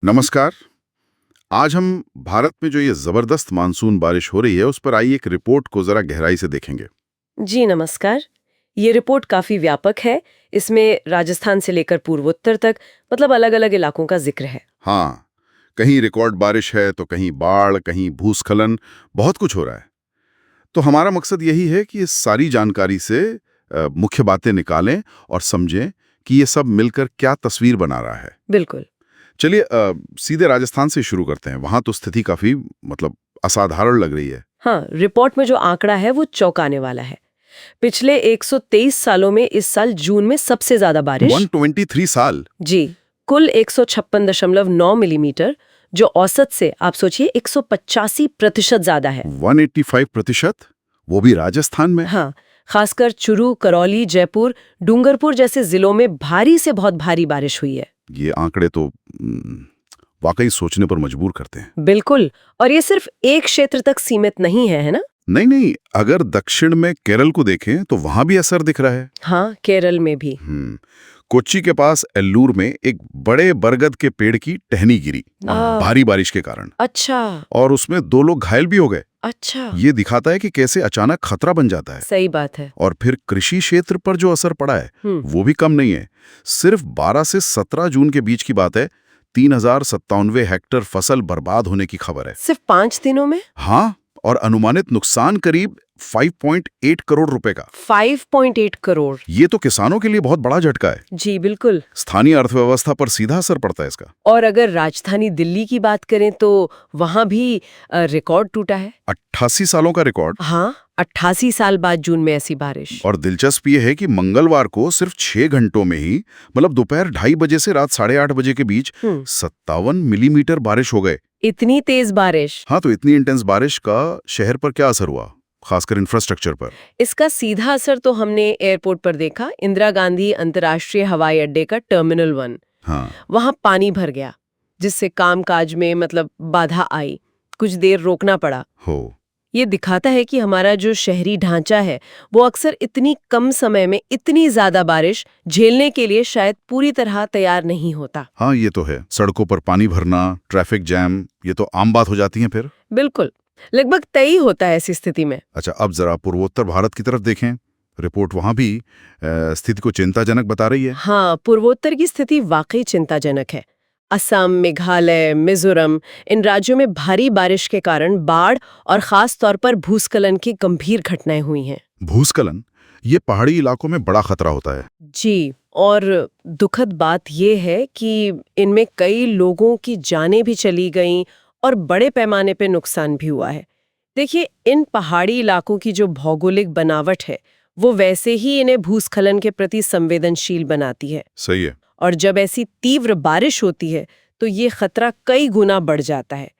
नमस्कार। आज हम भारत में जो ये जबरदस्त मानसून बारिश हो रही है उस पर आई एक रिपोर्ट को जरा गहराई से देखेंगे। जी नमस्कार। ये रिपोर्ट काफी व्यापक है। इसमें राजस्थान से लेकर पूर्वोत्तर तक मतलब अलग-अलग इलाकों का जिक्र है। हाँ, कहीं रिकॉर्ड बारिश है तो कहीं बाढ़, कहीं भूस्खलन, बहुत कुछ हो रहा है। तो हमारा मकसद यही है कि इस सारी जानकारी से मुख्य बातें निकालें और समझें कि ये सब मिलकर क्या तस्वीर बना रहा है। बिल्कुल। चलिए सीधे राजस्थान से शुरू करते हैं। वहां तो स्थिति काफी असाधारण लग रही है। हाँ, रिपोर्ट में जो आंकड़ा है वो चौंकाने वाला है। पिछले 123 सालों में इस साल जून में सबसे ज्यादा बारिश 123 साल। जी, कुल 156.9 मिलीमीटर, जो औसत से आप सोचिए 185% ज्यादा है। 185%? वो भी राजस्थान में? हाँ, खासकर चुरू, करौली, जयपुर, डूंगरपुर जैसे जिलों में भारी से बहुत भारी बारिश हुई है। ये आंकड़े तो वाकई सोचने पर मजबूर करते हैं। बिल्कुल। और ये सिर्फ एक क्षेत्र तक सीमित नहीं है, है ना? नहीं नहीं, अगर दक्षिण में केरल को देखें तो वहां भी असर दिख रहा है। हाँ, केरल में भी। कोच्चि के पास एल्लूर में एक बड़े बरगद के पेड़ की टहनी गिरी भारी बारिश के कारण। अच्छा। और उसमें 2 लोग घायल भी हो गए। अच्छा। ये दिखाता है कि कैसे अचानक खतरा बन जाता है। सही बात है। और फिर कृषि क्षेत्र पर जो असर पड़ा है वो भी कम नहीं है। सिर्फ 12 से 17 जून के बीच की बात है, 3097 हेक्टेयर फसल बर्बाद होने की खबर है। सिर्फ 5 दिनों में? हाँ, और अनुमानित नुकसान करीब 5.8 करोड़ रुपए का। 5.8 करोड़। ये तो किसानों के लिए बहुत बड़ा झटका है। जी बिल्कुल। स्थानीय अर्थव्यवस्था पर सीधा असर पड़ता है इसका। और अगर राजधानी दिल्ली की बात करें तो वहां भी रिकॉर्ड टूटा है। 88 सालों का रिकॉर्ड। हाँ, 88 साल बाद जून में ऐसी बारिश। और दिलचस्प ये है कि मंगलवार को सिर्फ 6 घंटों में ही दोपहर 2:30 बजे से रात 8:30 बजे के बीच 57 मिलीमीटर बारिश हो गए। इतनी तेज बारिश? हाँ, तो इतनी इंटेंस बारिश का शहर पर क्या असर हुआ, खासकर इंफ्रास्ट्रक्चर पर? इसका सीधा असर तो हमने एयरपोर्ट पर देखा। इंदिरा गांधी अंतर्राष्ट्रीय हवाई अड्डे का टर्मिनल 1। हाँ। वहां पानी भर गया, जिससे कामकाज में बाधा आई। कुछ देर रोकना पड़ा। ये दिखाता है कि हमारा जो शहरी ढांचा है वो अक्सर इतनी कम समय में इतनी ज्यादा बारिश झेलने के लिए शायद पूरी तरह तैयार नहीं होता। हाँ, ये तो है। सड़कों पर पानी भरना, ट्रैफिक जैम, ये तो आम बात हो जाती है फिर। बिल्कुल, लगभग तय ही होता है ऐसी स्थिति में। अच्छा, अब जरा पूर्वोत्तर भारत की तरफ देखें। रिपोर्ट वहां भी स्थिति को चिंताजनक बता रही है। हाँ, पूर्वोत्तर की स्थिति वाकई चिंताजनक है। असम, मेघालय, मिजोरम, इन राज्यों में भारी बारिश के कारण बाढ़ और खास तौर पर भूस्खलन की गंभीर घटनाएं हुई हैं। भूस्खलन, ये पहाड़ी इलाकों में बड़ा खतरा होता है। जी, और दुखद बात यह है कि इनमें कई लोगों की जानें भी चली गईं और बड़े पैमाने पे नुकसान भी हुआ है। देखिए, इन पहाड़ी इलाकों की जो भौगोलिक बनावट है वो वैसे ही इन्हें भूस्खलन के प्रति संवेदनशील बनाती है। सही है। और जब ऐसी तीव्र बारिश होती है तो ये खतरा कई गुना बढ़ जाता है।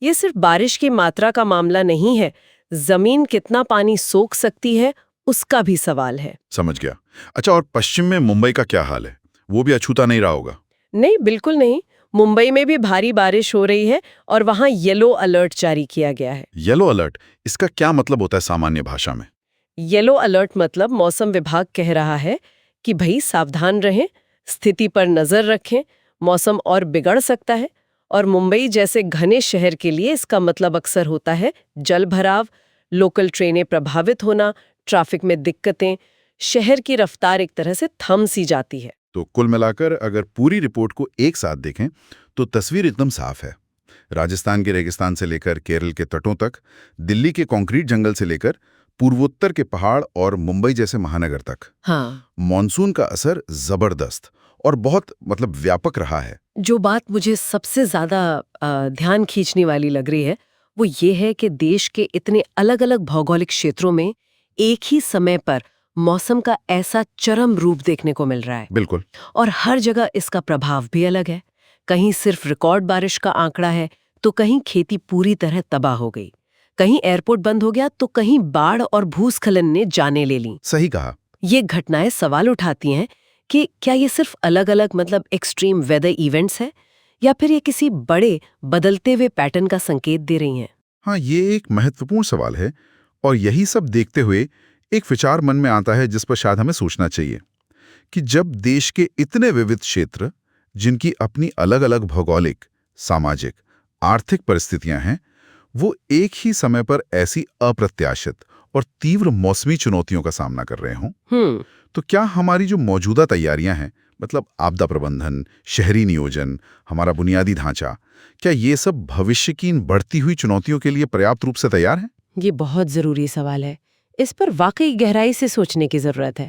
ये सिर्फ बारिश की मात्रा का मामला नहीं है, जमीन कितना पानी सोख सकती है उसका भी सवाल है। समझ गया। अच्छा, और पश्चिम में मुंबई का क्या हाल है? वो भी अछूता नहीं रहा होगा? नहीं, बिल्कुल नहीं। मुंबई में भी भारी बारिश हो रही है और वहां येलो अलर्ट जारी किया गया है। येलो अलर्ट, इसका क्या मतलब होता है सामान्य भाषा में? येलो अलर्ट मतलब मौसम विभाग कह रहा है कि भाई सावधान रहें, स्थिति पर नजर रखें, मौसम और बिगड़ सकता है। और मुंबई जैसे घने शहर के लिए इसका मतलब अक्सर होता है जल भराव, लोकल ट्रेनें प्रभावित होना, ट्रैफिक में दिक्कतें, शहर की रफ्तार एक तरह से थम सी जाती है। तो कुल मिलाकर अगर पूरी रिपोर्ट को एक साथ देखें तो तस्वीर एकदम साफ है। राजस्थान के रेगिस्तान से लेकर केरल के तटों तक, दिल्ली के कंक्रीट जंगल से लेकर पूर्वोत्तर के पहाड़ और मुंबई जैसे महानगर तक, हाँ, मॉनसून का असर जबरदस्त और बहुत व्यापक रहा है। जो बात मुझे सबसे ज्यादा ध्यान खींचने वाली लग रही है वो ये है कि देश के इतने अलग अलग भौगोलिक क्षेत्रों में एक ही समय पर मौसम का ऐसा चरम रूप देखने को मिल रहा है। बिल्कुल। और हर जगह इसका प्रभाव भी अलग है। कहीं सिर्फ रिकॉर्ड बारिश का आंकड़ा है तो कहीं खेती पूरी तरह तबाह हो गई, कहीं एयरपोर्ट बंद हो गया तो कहीं बाढ़ और भूस्खलन ने जाने ले ली। सही कहा। ये घटनाएं सवाल उठाती हैं कि क्या ये सिर्फ अलग अलग एक्सट्रीम वेदर इवेंट्स है या फिर ये किसी बड़े बदलते हुए पैटर्न का संकेत दे रही हैं। हाँ, ये एक महत्वपूर्ण सवाल है और यही सब देखते हुए एक विचार मन में आता है जिस पर शायद हमें सोचना चाहिए कि जब देश के इतने विविध क्षेत्र, जिनकी अपनी अलग अलग भौगोलिक, सामाजिक, आर्थिक परिस्थितियां हैं, वो एक ही समय पर ऐसी अप्रत्याशित और तीव्र मौसमी चुनौतियों का सामना कर रहे हों, तो क्या हमारी जो मौजूदा तैयारियां हैं, मतलब आपदा प्रबंधन, शहरी नियोजन, हमारा बुनियादी ढांचा, क्या ये सब भविष्य की इन बढ़ती हुई चुनौतियों के लिए पर्याप्त रूप से तैयार हैं? ये बहुत जरूरी सवाल है। इस पर वाकई गहराई से सोचने की जरूरत है।